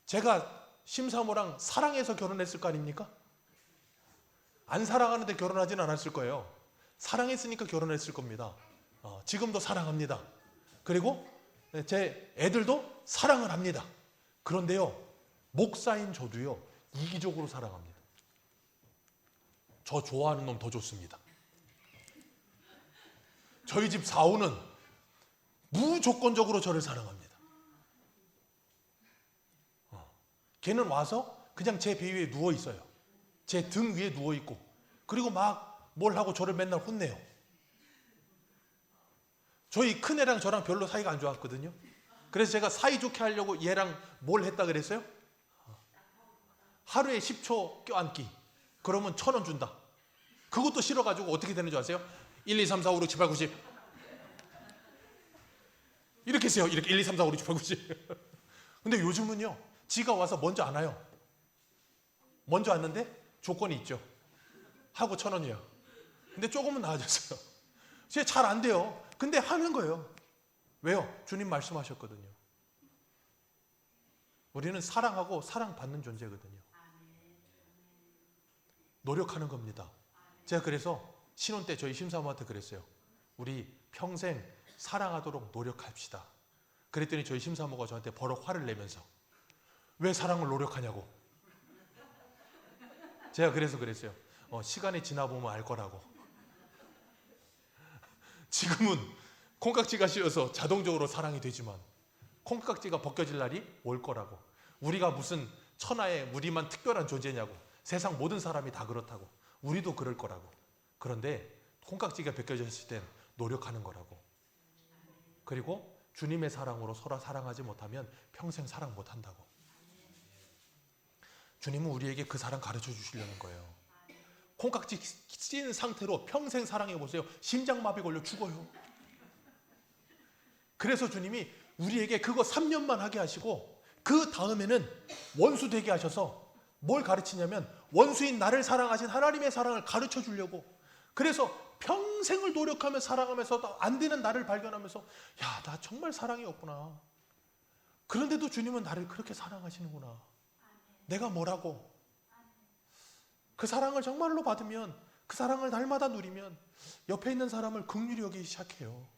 제가 심사모랑 사랑해서 결혼했을 거 아닙니까? 안 사랑하는데 결혼하진 않았을 거예요. 사랑했으니까 결혼했을 겁니다. 지금도 사랑합니다. 그리고 제 애들도 사랑을 합니다. 그런데요, 목사인 저도요, 이기적으로 사랑합니다. 저 좋아하는 놈 더 좋습니다. 저희 집 사오는 무조건적으로 저를 사랑합니다. 걔는 와서 그냥 제 배 위에 누워 있어요. 제 등 위에 누워 있고, 그리고 막 뭘 하고 저를 맨날 혼내요. 저희 큰애랑 저랑 별로 사이가 안 좋았거든요. 그래서 제가 사이좋게 하려고 얘랑 뭘 했다 그랬어요? 하루에 10초 껴안기. 그러면 1,000원 준다. 그것도 싫어가지고 어떻게 되는 줄 아세요? 1, 2, 3, 4, 5, 6, 7, 8, 9, 10 이렇게 했어요. 이렇게 1, 2, 3, 4, 5, 6, 7, 8, 9, 10 근데 요즘은요, 지가 와서 먼저 안 와요. 먼저 왔는데 조건이 있죠. 하고 1,000원이에요. 근데 조금은 나아졌어요. 쟤 잘 안 돼요. 근데 하는 거예요. 왜요? 주님 말씀하셨거든요. 우리는 사랑하고 사랑받는 존재거든요. 노력하는 겁니다. 제가 그래서 신혼 때 저희 심사모한테 그랬어요. 우리 평생 사랑하도록 노력합시다. 그랬더니 저희 심사모가 저한테 버럭 화를 내면서 왜 사랑을 노력하냐고. 제가 그래서 그랬어요. 시간이 지나보면 알 거라고. 지금은 콩깍지가 씌어서 자동적으로 사랑이 되지만 콩깍지가 벗겨질 날이 올 거라고. 우리가 무슨 천하에 우리만 특별한 존재냐고. 세상 모든 사람이 다 그렇다고. 우리도 그럴 거라고. 그런데 콩깍지가 벗겨졌을 땐 노력하는 거라고. 그리고 주님의 사랑으로 서로 사랑하지 못하면 평생 사랑 못한다고. 주님은 우리에게 그 사랑 가르쳐 주시려는 거예요. 콩깍지 씌인 상태로 평생 사랑해 보세요. 심장마비 걸려 죽어요. 그래서 주님이 우리에게 그거 3년만 하게 하시고 그 다음에는 원수 되게 하셔서 뭘 가르치냐면 원수인 나를 사랑하신 하나님의 사랑을 가르쳐 주려고. 그래서 평생을 노력하며 사랑하면서 안 되는 나를 발견하면서 야, 나 정말 사랑이 없구나. 그런데도 주님은 나를 그렇게 사랑하시는구나. 내가 뭐라고. 그 사랑을 정말로 받으면, 그 사랑을 날마다 누리면 옆에 있는 사람을 긍휼히 여기기 시작해요.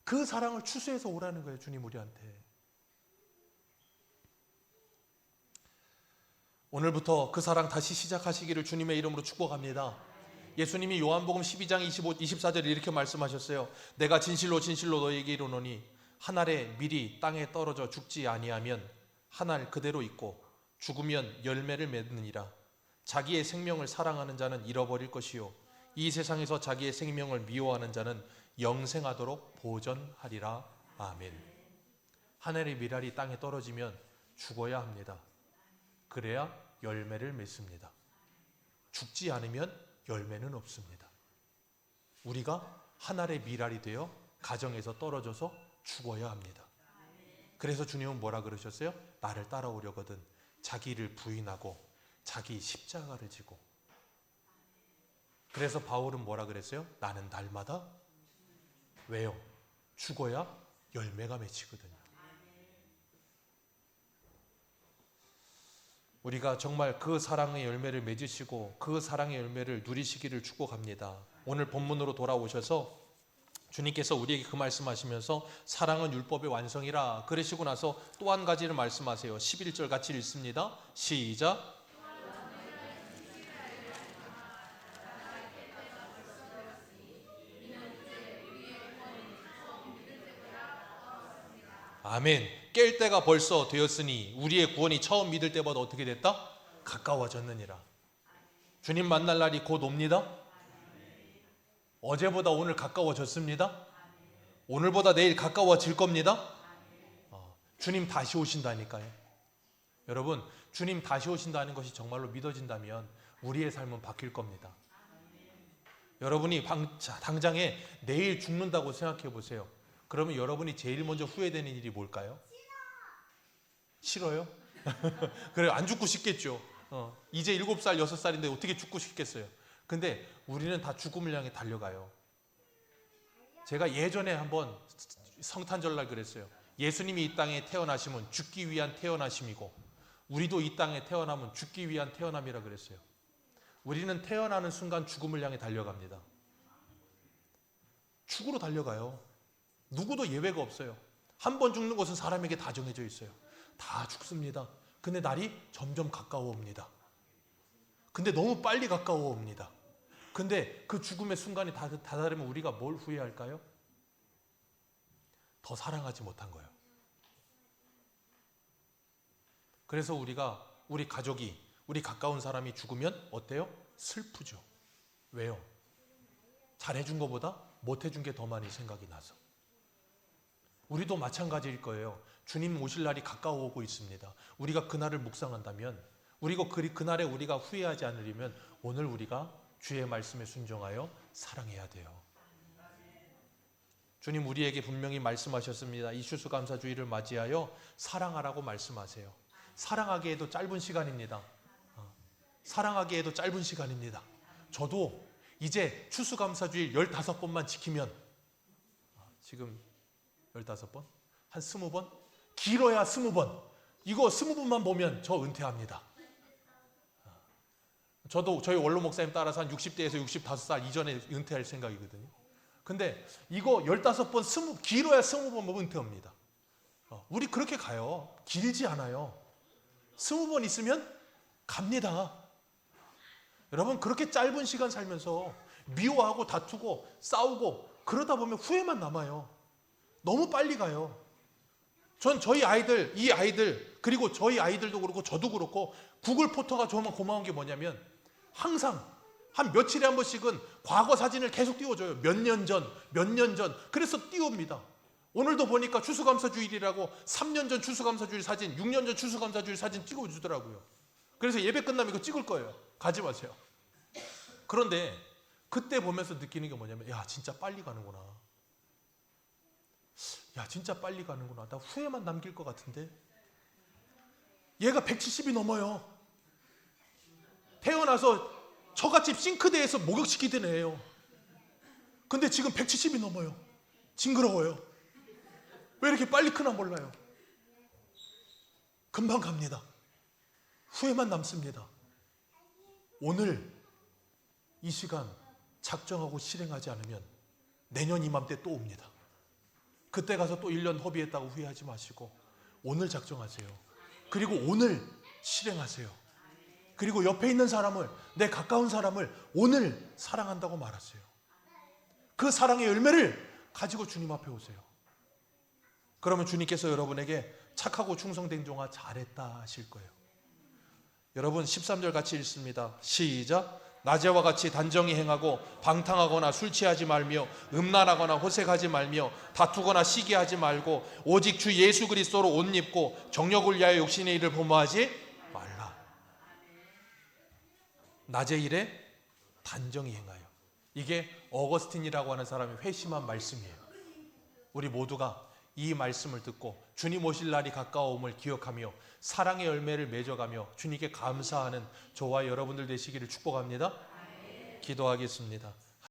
그 사랑을 추수해서 오라는 거예요, 주님 우리한테. 오늘부터 그 사랑 다시 시작하시기를 주님의 이름으로 축복합니다. 예수님이 요한복음 12장 24절에 이렇게 말씀하셨어요. 내가 진실로 진실로 너희에게 이르노니 한 알의 밀이 땅에 떨어져 죽지 아니하면 한 알 그대로 있고 죽으면 열매를 맺느니라. 자기의 생명을 사랑하는 자는 잃어버릴 것이요 이 세상에서 자기의 생명을 미워하는 자는 영생하도록 보전하리라. 아멘. 하늘의 밀알이 땅에 떨어지면 죽어야 합니다. 그래야 열매를 맺습니다. 죽지 않으면 열매는 없습니다. 우리가 하늘의 밀알이 되어 가정에서 떨어져서 죽어야 합니다. 그래서 주님은 뭐라 그러셨어요? 나를 따라오려거든 자기를 부인하고 자기 십자가를 지고. 그래서 바울은 뭐라 그랬어요? 나는 날마다 왜요? 죽어야 열매가 맺히거든요. 우리가 정말 그 사랑의 열매를 맺으시고 그 사랑의 열매를 누리시기를 축복합니다. 오늘 본문으로 돌아오셔서 주님께서 우리에게 그 말씀하시면서 사랑은 율법의 완성이라 그러시고 나서 또 한 가지를 말씀하세요. 11절 같이 읽습니다. 시작. 아멘. 깰 때가 벌써 되었으니 우리의 구원이 처음 믿을 때보다 어떻게 됐다? 가까워졌느니라. 주님 만날 날이 곧 옵니다. 어제보다 오늘 가까워졌습니다. 오늘보다 내일 가까워질 겁니다. 주님 다시 오신다니까요. 여러분, 주님 다시 오신다는 것이 정말로 믿어진다면 우리의 삶은 바뀔 겁니다. 여러분이 당장에 내일 죽는다고 생각해 보세요. 그러면 여러분이 제일 먼저 후회되는 일이 뭘까요? 싫어요? 그래, 안 죽고 싶겠죠. 이제 7살, 6살인데 어떻게 죽고 싶겠어요? 근데 우리는 다 죽음을 향해 달려가요. 제가 예전에 한번 성탄절날 그랬어요. 예수님이 이 땅에 태어나심은 죽기 위한 태어나심이고 우리도 이 땅에 태어나면 죽기 위한 태어남이라 그랬어요. 우리는 태어나는 순간 죽음을 향해 달려갑니다. 죽으로 달려가요. 누구도 예외가 없어요. 한 번 죽는 것은 사람에게 다 정해져 있어요. 다 죽습니다. 근데 날이 점점 가까워 옵니다. 근데 너무 빨리 가까워 옵니다. 근데 그 죽음의 순간이 다다르면 우리가 뭘 후회할까요? 더 사랑하지 못한 거예요. 그래서 우리 가족이, 우리 가까운 사람이 죽으면 어때요? 슬프죠. 왜요? 잘해준 것보다 못해준 게 더 많이 생각이 나서. 우리도 마찬가지일 거예요. 주님 오실 날이 가까워 오고 있습니다. 우리가 그날을 묵상한다면, 그날에 우리가 후회하지 않으려면 오늘 우리가 주의 말씀에 순종하여 사랑해야 돼요. 주님 우리에게 분명히 말씀하셨습니다. 이 추수감사주의를 맞이하여 사랑하라고 말씀하세요. 사랑하기에도 짧은 시간입니다. 사랑하기에도 짧은 시간입니다. 저도 이제 추수감사주일 15번만 지키면, 지금 15번? 한 20번? 길어야 20번. 이거 20번만 보면 저 은퇴합니다. 저도 저희 원로 목사님 따라서 한 60대에서 65살 이전에 은퇴할 생각이거든요. 근데 이거 15번, 길어야 20번 보면 은퇴합니다. 우리 그렇게 가요. 길지 않아요. 20번 있으면 갑니다. 여러분 그렇게 짧은 시간 살면서 미워하고 다투고 싸우고 그러다 보면 후회만 남아요. 너무 빨리 가요. 전 저희 아이들, 이 아이들, 그리고 저희 아이들도 그렇고 저도 그렇고 구글 포토가 정말 고마운 게 뭐냐면 항상 한 며칠에 한 번씩은 과거 사진을 계속 띄워줘요. 몇 년 전. 그래서 띄웁니다. 오늘도 보니까 추수감사주일이라고 3년 전 추수감사주일 사진, 6년 전 추수감사주일 사진 찍어주더라고요. 그래서 예배 끝나면 이거 찍을 거예요. 가지 마세요. 그런데 그때 보면서 느끼는 게 뭐냐면 야 진짜 빨리 가는구나. 야 진짜 빨리 가는구나. 나 후회만 남길 것 같은데. 얘가 170이 넘어요. 태어나서 처갓집 싱크대에서 목욕시키던 애예요. 근데 지금 170이 넘어요. 징그러워요. 왜 이렇게 빨리 크나 몰라요. 금방 갑니다. 후회만 남습니다. 오늘 이 시간 작정하고 실행하지 않으면 내년 이맘때 또 옵니다. 그때 가서 또 1년 허비했다고 후회하지 마시고 오늘 작정하세요. 그리고 오늘 실행하세요. 그리고 옆에 있는 사람을, 내 가까운 사람을 오늘 사랑한다고 말하세요. 그 사랑의 열매를 가지고 주님 앞에 오세요. 그러면 주님께서 여러분에게 착하고 충성된 종아 잘했다 하실 거예요. 여러분 13절 같이 읽습니다. 시작. 낮에와 같이 단정히 행하고 방탕하거나 술 취하지 말며 음란하거나 호색하지 말며 다투거나 시기하지 말고 오직 주 예수 그리스도로 옷 입고 정욕을 위하여 욕심의 일을 범하지 말라. 낮의 일에 단정히 행하여. 이게 어거스틴이라고 하는 사람이 회심한 말씀이에요. 우리 모두가 이 말씀을 듣고 주님 오실 날이 가까움을 기억하며 사랑의 열매를 맺어가며 주님께 감사하는 저와 여러분들 되시기를 축복합니다. 기도하겠습니다.